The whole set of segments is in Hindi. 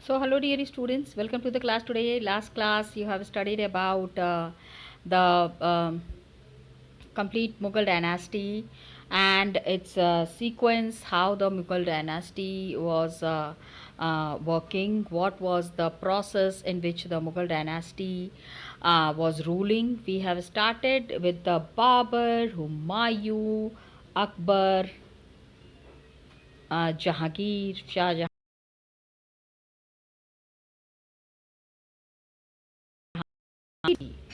So, hello dear students, welcome to the class today. Last class you have studied about the complete Mughal dynasty and its sequence, how the Mughal dynasty was working, what was the process in which the Mughal dynasty was ruling. We have started with the Babur, Humayun, Akbar, Jahangir, Shah Jahan,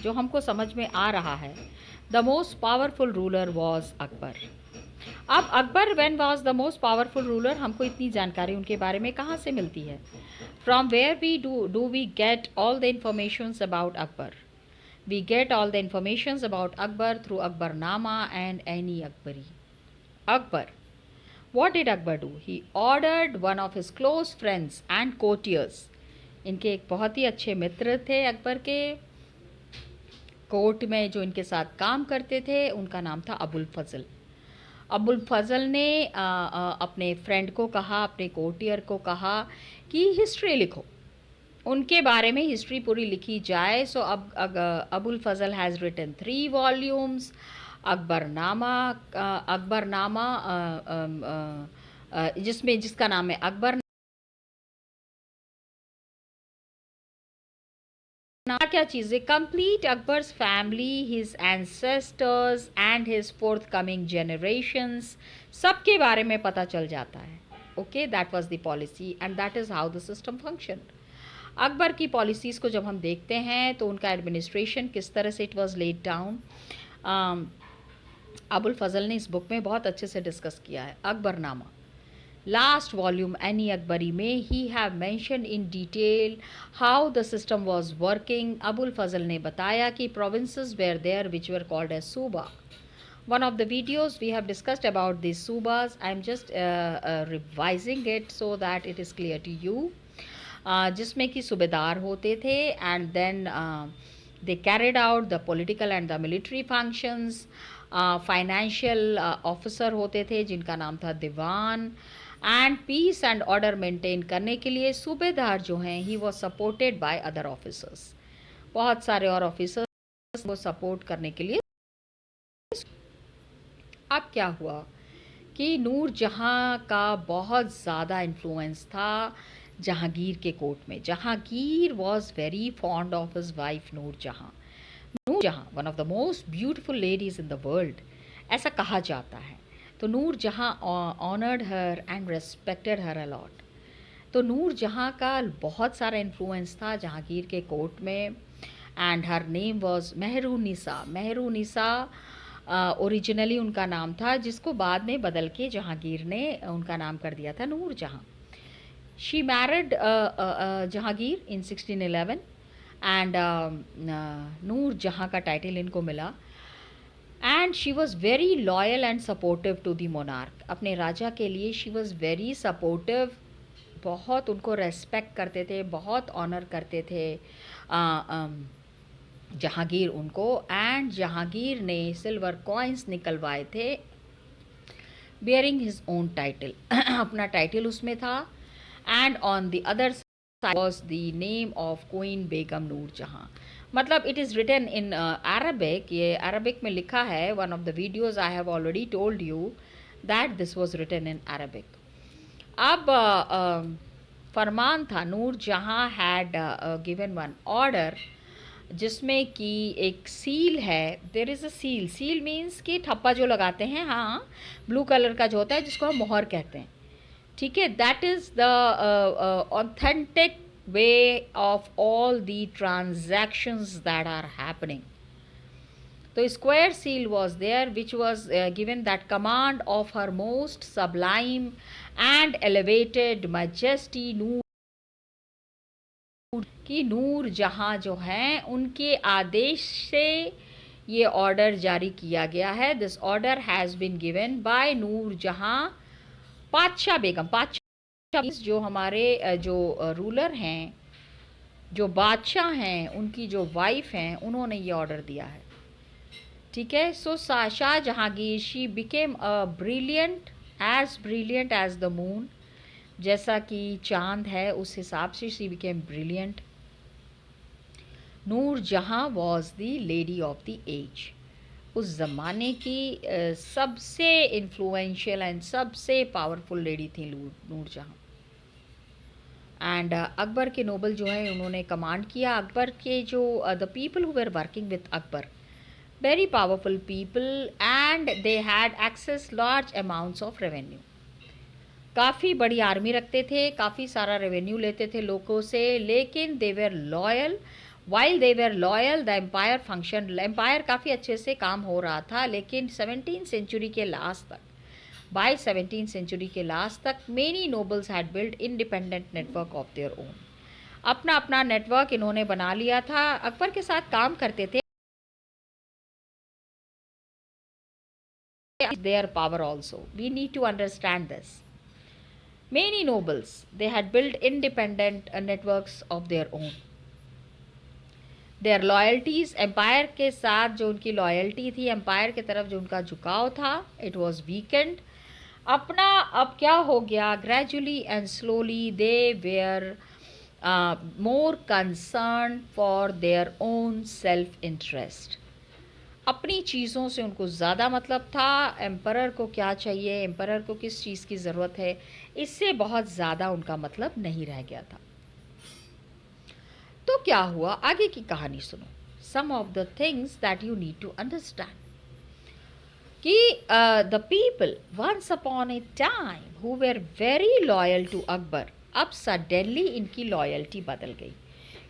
जो हमको समझ में आ रहा है. The most powerful ruler was Akbar. अब Akbar when was the most powerful ruler, हमको इतनी जानकारी उनके बारे में कहाँ से मिलती है? From where we do we get all the informations about Akbar? We get all the informations about Akbar through Akbarnama and Aini Akbari. Akbar. What did Akbar do? He ordered one of his close friends and courtiers. इनके एक बहुत ही अच्छे मित्र थे अकबर के. कोर्ट में जो इनके साथ काम करते थे उनका नाम था अबुल फजल. अबुल फजल ने अपने फ्रेंड को कहा, अपने कोर्टियर को कहा कि हिस्ट्री लिखो, उनके बारे में हिस्ट्री पूरी लिखी जाए. सो अब Abul Fazl has written 3 volumes. Akbarnama. Akbarnama जिसमें जिसका नाम है अकबर. क्या चीज़ें? Complete Akbar's family, his ancestors and his forthcoming generations, सबके बारे में पता चल जाता है. Okay, that was the policy and that is how the system function. Akbar की पॉलिसीज़ को जब हम देखते हैं तो उनका एडमिनिस्ट्रेशन किस तरह से it was laid down, Abul Fazl ने इस बुक में बहुत अच्छे से डिस्कस किया है. अकबरनामा लास्ट वॉल्यूम एनी अकबरी में ही have mention in detail how the system was working. Abul Fazl ने बताया कि provinces were there which were called as suba. One of the videos we have discussed about these subas. I am just revising it so that it is clear to you. जिसमें कि सूबेदार होते थे and then they carried out the political and the military functions. Financial officer होते थे जिनका नाम था दीवान. And peace and order maintain करने के लिए सूबेदार जो हैं he was supported by other officers. बहुत सारे और ऑफिसर्स वो सपोर्ट करने के लिए. अब क्या हुआ कि नूर जहाँ का बहुत ज़्यादा इन्फ्लुएंस था जहांगीर के कोर्ट में. Jahangir was very fond of his wife Noor Jahan. Noor Jahan one of the most beautiful ladies in the world, ऐसा कहा जाता है. तो Noor Jahan honoured her and respected her a lot. तो नूर जहाँ का बहुत सारा इन्फ्लुएंस था जहांगीर के कोर्ट में. And her name was Mehrunnisa. Mehrunnisa originally उनका नाम था, जिसको बाद में बदल के जहांगीर ने उनका नाम कर दिया था नूर जहाँ. She married Jahangir in 1611 and Noor Jahan का टाइटल इनको मिला. And she was very loyal and supportive to the monarch. अपने राजा के लिए शी वॉज़ वेरी सपोर्टिव. बहुत उनको रेस्पेक्ट करते थे, बहुत ऑनर करते थे जहांगीर उनको. एंड जहांगीर ने सिल्वर कॉइन्स निकलवाए थे बियरिंग हिज ओन टाइटल. अपना टाइटल उसमें था. And on the other side was the name of queen Begum Noor Jahan. मतलब it is written in Arabic. ये अरबिक में लिखा है. One of the videos I have already told you that this was written in Arabic. अब फरमान था नूर जहाँ हैड गिवन वन ऑर्डर जिसमें कि एक सील है. There is a seal. Seal means कि ठप्पा जो लगाते हैं, हाँ, ब्लू कलर का जो होता है जिसको हम मोहर कहते हैं. ठीक है, that is the authentic way of all the transactions that are happening. तो square seal was there which was given that command of her most sublime and elevated majesty Noor की नूर जहाँ जो हैं उनके आदेश से ये ऑर्डर जारी किया गया है. This order has been given by Noor Jahan Padshah बेगम. पातशाह जो हमारे जो रूलर हैं, जो बादशाह हैं, उनकी जो वाइफ हैं, उन्होंने ये ऑर्डर दिया है. ठीक है. So Shah Jahangir she became a brilliant as the moon जैसा कि चांद है उस हिसाब से she became brilliant. Noor Jahan was the lady of the age, उस ज़माने की सबसे इन्फ्लुएंशियल एंड सबसे पावरफुल लेडी थी नूर जहाँ। एंड अकबर के नोबल जो है उन्होंने कमांड किया। अकबर के जो the people who were working with Akbar, very powerful people, and they had access large amounts of revenue. काफ़ी बड़ी आर्मी रखते थे, काफ़ी सारा रेवेन्यू लेते थे लोगों से, लेकिन they were loyal. While they were loyal the empire function, empire काफ़ी अच्छे से काम हो रहा था। लेकिन 17th सेंचुरी के लास्ट तक, बाय 17th सेंचुरी के लास्ट तक, many nobles had build independent network of their own. अपना अपना नेटवर्क इन्होंने बना लिया था, अकबर के साथ काम करते थे। Their power also, we need to understand this. Many nobles, they had built independent networks of their own. Their loyalties, empire के साथ जो उनकी लॉयल्टी थी, एम्पायर की तरफ जो उनका झुकाव था, इट वॉज वीकेंड। अपना अब क्या हो गया, gradually and slowly they were more concern for their own self interest. अपनी चीज़ों से उनको ज़्यादा मतलब था। एम्परर को क्या चाहिए, एम्परर को किस चीज़ की ज़रूरत है, इससे बहुत ज़्यादा उनका मतलब नहीं रह गया था। तो क्या हुआ, आगे की कहानी सुनो। Some of the things that you need to understand कि the people once upon a time who were very loyal to Akbar, अब सडनली इनकी लॉयल्टी बदल गई।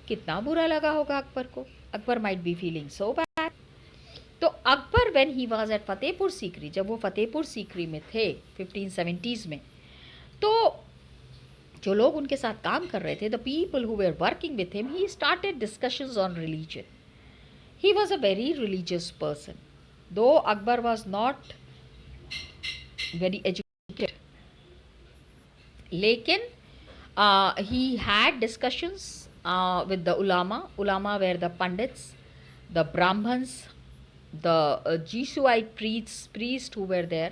कितना बुरा लगा होगा अकबर को। Akbar might be feeling so bad. तो Akbar when he was at Fatehpur Sikri, जब वो फतेहपुर सीकरी में थे 1570s में, तो जो लोग उनके साथ काम कर रहे थे, the people who were working with him, he started discussions on religion. He was a very religious person, though Akbar was not very educated, लेकिन he had discussions with the ulama were the pandits, the brahmans, the Jesuit priests who were there.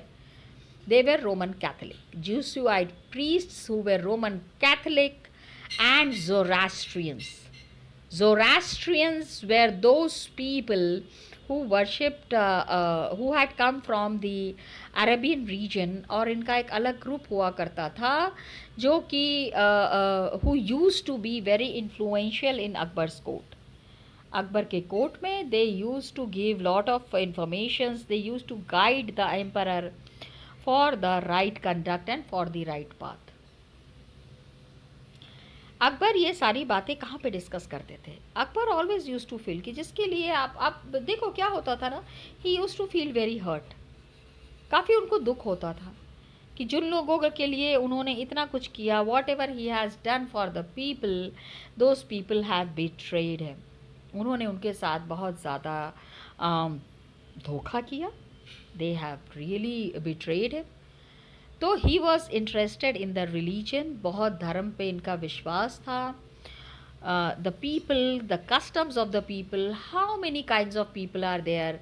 They were Roman Catholic. Jesuit priests who were Roman Catholic, and Zoroastrians. Zoroastrians were those people who worshipped, who had come from the Arabian region, और इनका एक अलग ग्रुप हुआ करता था जो कि who used to be very influential in Akbar's court. Akbar के कोर्ट में they used to give lot of informations, they used to guide the emperor for the right conduct and for the right path. Akbar ये सारी बातें कहाँ पे डिस्कस करते थे? Akbar always use to feel कि जिसके लिए आप देखो क्या होता था ना, he use to feel very hurt. काफ़ी उनको दुख होता था कि जिन लोगों के लिए उन्होंने इतना कुछ किया, whatever he has done for the people, those people have betrayed him. उन्होंने उनके साथ बहुत ज़्यादा धोखा किया। They have really betrayed him. तो he was interested in the religion, बहुत धर्म पे इनका विश्वास था। The people, the customs of the people, how many kinds of people are there,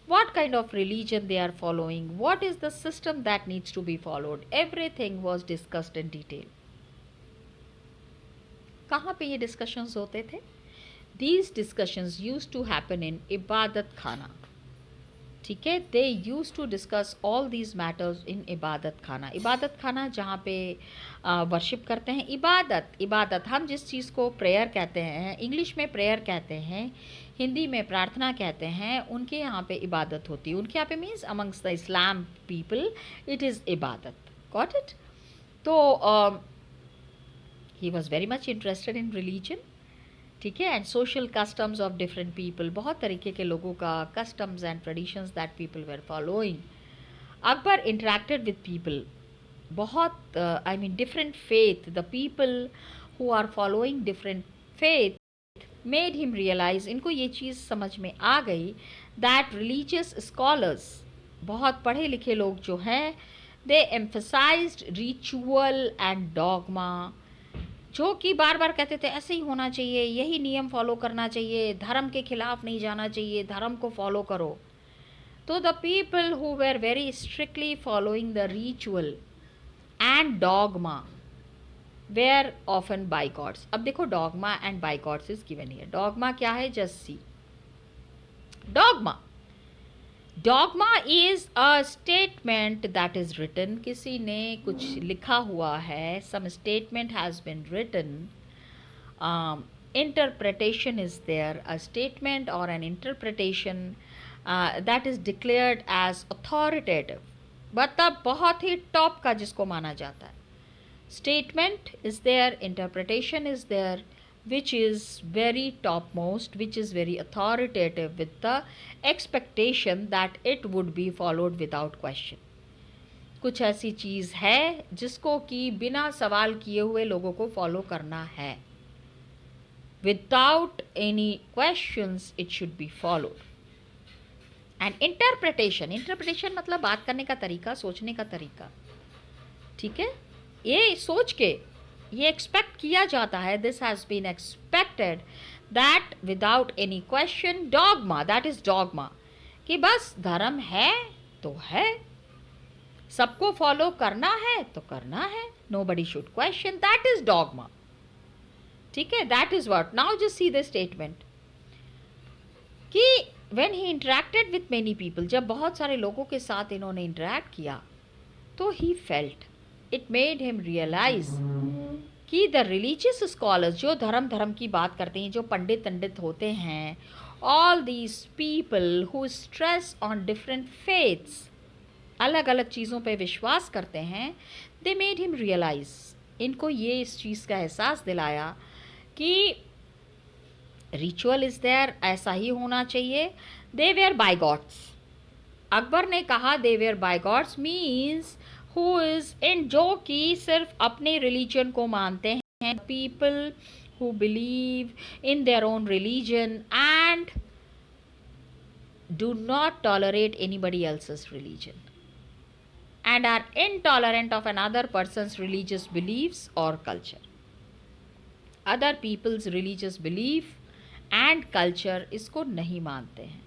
what kind of religion they are following, what is the system that needs to be followed, everything was discussed in detail. कहाँ पे ये discussions होते थे? These discussions used to happen in इबादत खाना। ठीक है, they used to discuss all these matters in इबादत खाना। इबादत खाना जहाँ पे वर्शिप करते हैं। इबादत हम जिस चीज़ को प्रेयर कहते हैं, इंग्लिश में प्रेयर कहते हैं, हिंदी में प्रार्थना कहते हैं, उनके यहाँ पे इबादत होती है। उनके यहाँ पे means amongst the Islam people it is इबादत। Got it? तो he was very much interested in religion. ठीक है, and social customs of different people, बहुत तरीके के लोगों का customs and traditions that people were following. Akbar interacted with people, बहुत I mean different faith, the people who are following different faith made him realise, इनको ये चीज़ समझ में आ गई दैट रिलीजियस स्कॉलर्स, बहुत पढ़े लिखे लोग जो हैं, दे एम्फसाइज्ड रिचुअल एंड डॉगमा, जो कि बार बार कहते थे ऐसे ही होना चाहिए, यही नियम फॉलो करना चाहिए, धर्म के खिलाफ नहीं जाना चाहिए, धर्म को फॉलो करो। तो the people who were very strictly following the ritual and dogma, were often bigots. अब देखो dogma and bigots is given here. Dogma क्या है, just see. Dogma is a statement that is written, किसी ने कुछ लिखा हुआ है, some statement has been written, interpretation is there, a statement or an interpretation that is declared as authoritative, मतलब बहुत ही टॉप का जिसको माना जाता है। Statement is there, interpretation is there, which is very topmost, which is very authoritative, with the expectation that it would be followed without question. कुछ ऐसी चीज़ है जिसको कि बिना सवाल किए हुए लोगों को फॉलो करना है। Without any questions it should be followed. And interpretation मतलब बात करने का तरीका, सोचने का तरीका, ठीक है। ये सोच के ये एक्सपेक्ट किया जाता है, this has been expected that without any question, dogma, that is dogma, कि बस धर्म है तो है, सबको फॉलो करना है तो करना है, nobody should question, that is dogma, ठीक है। That is what. Now just see the statement कि when he interacted with many people, जब बहुत सारे लोगों के साथ इन्होंने इंटरेक्ट किया तो he felt, it made him realize कि द रिलीजियस स्कॉलर्स, जो धर्म की बात करते हैं, जो पंडित होते हैं, all these people who stress on different faiths, अलग अलग चीज़ों पे विश्वास करते हैं, दे मेड हिम रियलाइज, इनको ये इस चीज़ का एहसास दिलाया कि रिचुअल इज देयर, ऐसा ही होना चाहिए। दे वेयर बाइगॉट्स, अकबर ने कहा they were bigots means who is in, जो कि सिर्फ अपने रिलीजन को मानते हैं, people who believe in their own religion and do not tolerate anybody else's religion and are intolerant of another person's religious beliefs or culture. Other people's religious belief and culture इसको नहीं मानते हैं.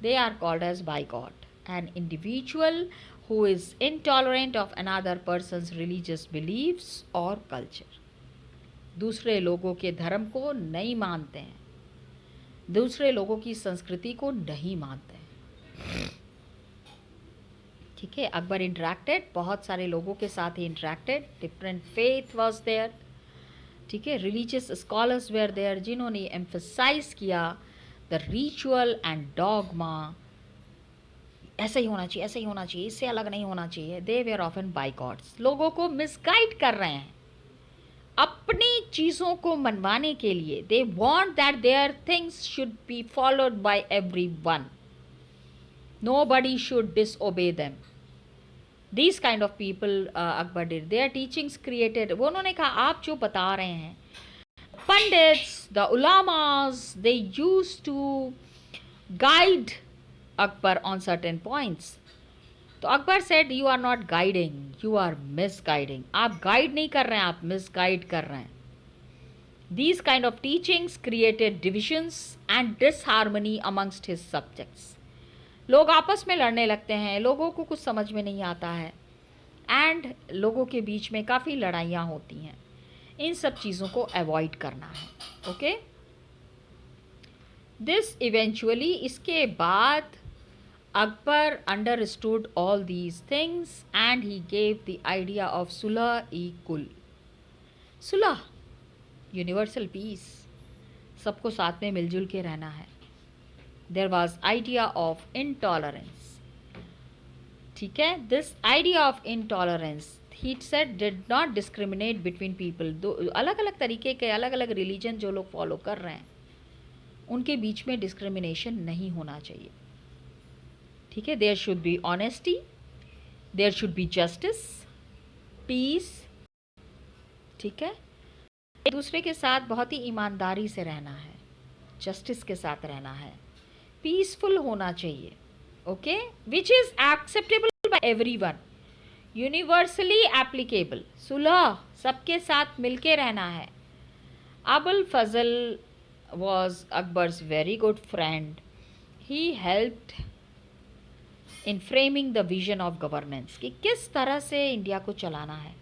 They are called as bigot. An individual who is intolerant of another person's religious beliefs or culture. दूसरे लोगों के धर्म को नहीं मानते हैं, दूसरे लोगों की संस्कृति को नहीं मानते हैं, ठीक है। अकबर इंटरेक्टेड, बहुत सारे लोगों के साथ he interacted, different faith was there, ठीक है, रिलीजियस स्कॉलर्स वेयर देयर, जिन्होंने एम्फसाइज किया द रिचुअल एंड डॉगमा, ऐसा ही होना चाहिए, ऐसा ही होना चाहिए, इससे अलग नहीं होना चाहिए। दे वेयर ऑफन बाइकॉट्स, लोगों को मिसगाइड कर रहे हैं अपनी चीज़ों को मनवाने के लिए। They want that their things should be followed by everyone, nobody should disobey them. These kind of people Akbar did. Their teachings created, वो उन्होंने कहा आप जो बता रहे हैं, pandits, the ulamas, they used to guide Akbar on certain points. तो Akbar said you are not guiding, you are misguiding. आप गाइड नहीं कर रहे हैं, आप misguide कर रहे हैं. These kind of teachings created divisions and disharmony amongst his subjects. लोग आपस में लड़ने लगते हैं, लोगों को कुछ समझ में नहीं आता है, एंड लोगों के बीच में काफ़ी लड़ाइयाँ होती हैं. इन सब चीज़ों को अवॉइड करना है. ओके, दिस इवेंचुअली, इसके बाद Akbar understood all these things and he gave the idea of Sulh i Kul. Sulh, universal peace, सबको साथ में मिलजुल के रहना है. There was idea of intolerance. ठीक है, this idea of intolerance, he said, did not discriminate between people. दो अलग अलग तरीके के, अलग अलग रिलीजन जो लोग फॉलो कर रहे हैं, उनके बीच में डिस्क्रिमिनेशन नहीं होना चाहिए. ठीक है, there should be honesty, there should be justice, peace. ठीक है, एक दूसरे के साथ बहुत ही ईमानदारी से रहना है, जस्टिस के साथ रहना है, पीसफुल होना चाहिए. Okay, which is acceptable by everyone, universally applicable. सुलह, सबके साथ मिलके रहना है. Abul Fazl was Akbar's very good friend. He helped in framing the vision of governance, कि किस तरह से इंडिया को चलाना है.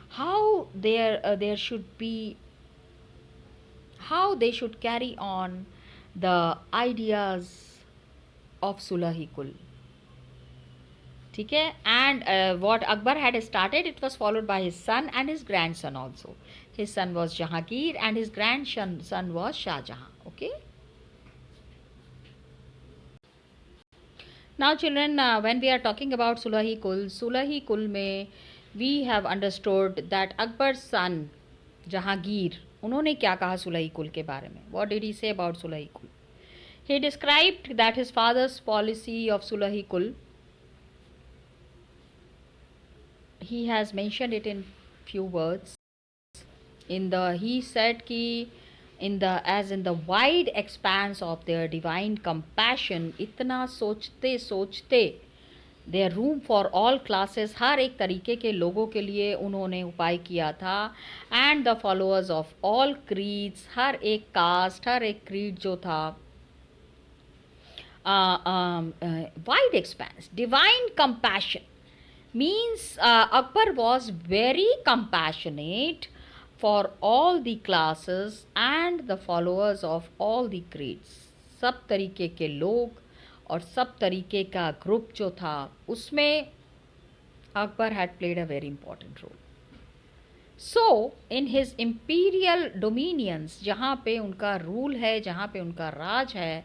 how there should be, how they should carry on the ideas of Sulahikul. ठीक है. And what Akbar had started, it was followed by his son and his grandson also. His son was Jahangir and his grandson was Shah Jahan. Okay. Now children, when we are talking about Sulahikul में we have understood that Akbar's son Jahangir, उन्होंने क्या कहा सुलहिकुल के बारे में. What did he say about Sulahikul? He described that his father's policy of Sulahikul, he has mentioned it in few words. He said कि in the wide expanse of their divine compassion, इतना सोचते सोचते their room for all classes, हर एक तरीके के लोगों के लिए उन्होंने उपाय किया था. and the followers of all creeds, हर एक caste, हर एक creed जो था, wide expanse, divine compassion means Akbar was very compassionate for all the classes and the followers of all the creeds. सब तरीके के लोग और सब तरीके का ग्रुप जो था उसमें Akbar had played a very important role. So in his imperial dominions, जहाँ पे उनका रूल है, जहाँ पे उनका राज है,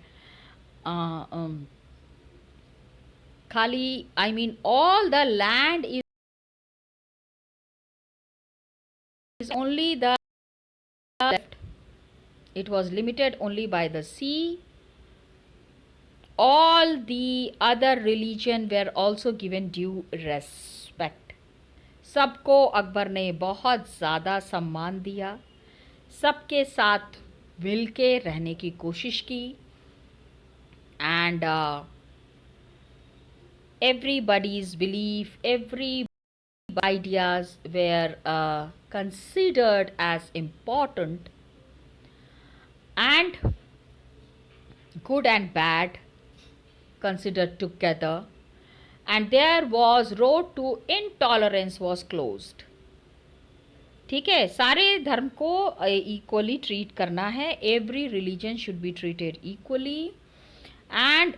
खाली I mean all the land is only the left. It was limited only by the sea. All the other religion were also given due respect. सबको अकबर ने बहुत ज़्यादा सम्मान दिया, सबके साथ मिल के रहने की कोशिश की. And everybody's belief, every ideas were considered as important, and good and bad considered together, and there was road to intolerance was closed. ठीक है, सारे धर्म को इक्वली ट्रीट करना है. Every religion should be treated equally. And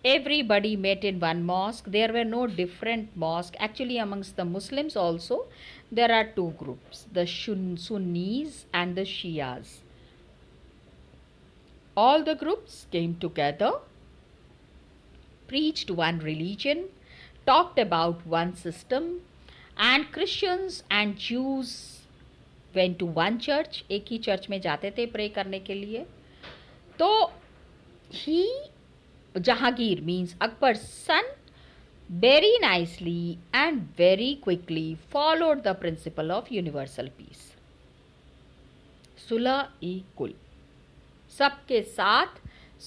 everybody met in one mosque. There were no different mosques. Actually, amongst the Muslims also, there are two groups, the Sunnis and the Shias. All the groups came together, preached one religion, talked about one system, and Christians and Jews went to one church. एक ही चर्च में जाते थे प्रे करने के लिए. तो he, Jahangir means Akbar's son, very nicely and very quickly followed the principle of universal peace. सुलह-ई-कुल, सबके साथ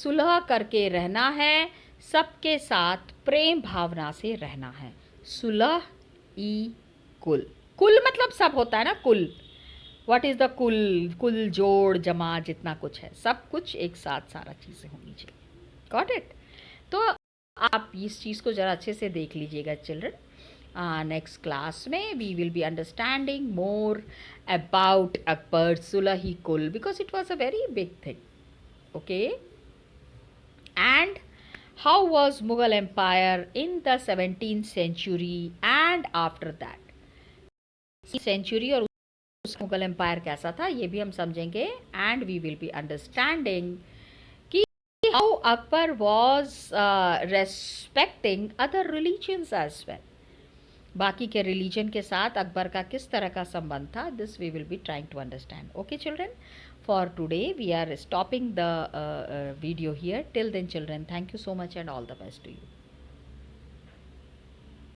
सुलह करके रहना है, सबके साथ प्रेम भावना से रहना है. सुलह-ई-कुल, कुल मतलब सब होता है ना, कुल. व्हाट इज द कुल? कुल जोड़ जमा जितना कुछ है, सब कुछ एक साथ सारा चीज़ें होनी चाहिए. Got it? तो आप इस चीज़ को ज़रा अच्छे से देख लीजिएगा चिल्ड्रन. नेक्स्ट क्लास में we will be understanding more about Akbar Sulh-i-Kul, because it was a very big thing. Okay. And how was Mughal empire in the 17th century and after that century, और मुगल एम्पायर कैसा था ये भी हम समझेंगे. And we will be understanding कि how Akbar was respecting other religions as well. बाकी के रिलीजन के साथ अकबर का किस तरह का संबंध था, this we will be trying to understand. Okay children, for today we are stopping the video here. Till then children, thank you so much and all the best to you.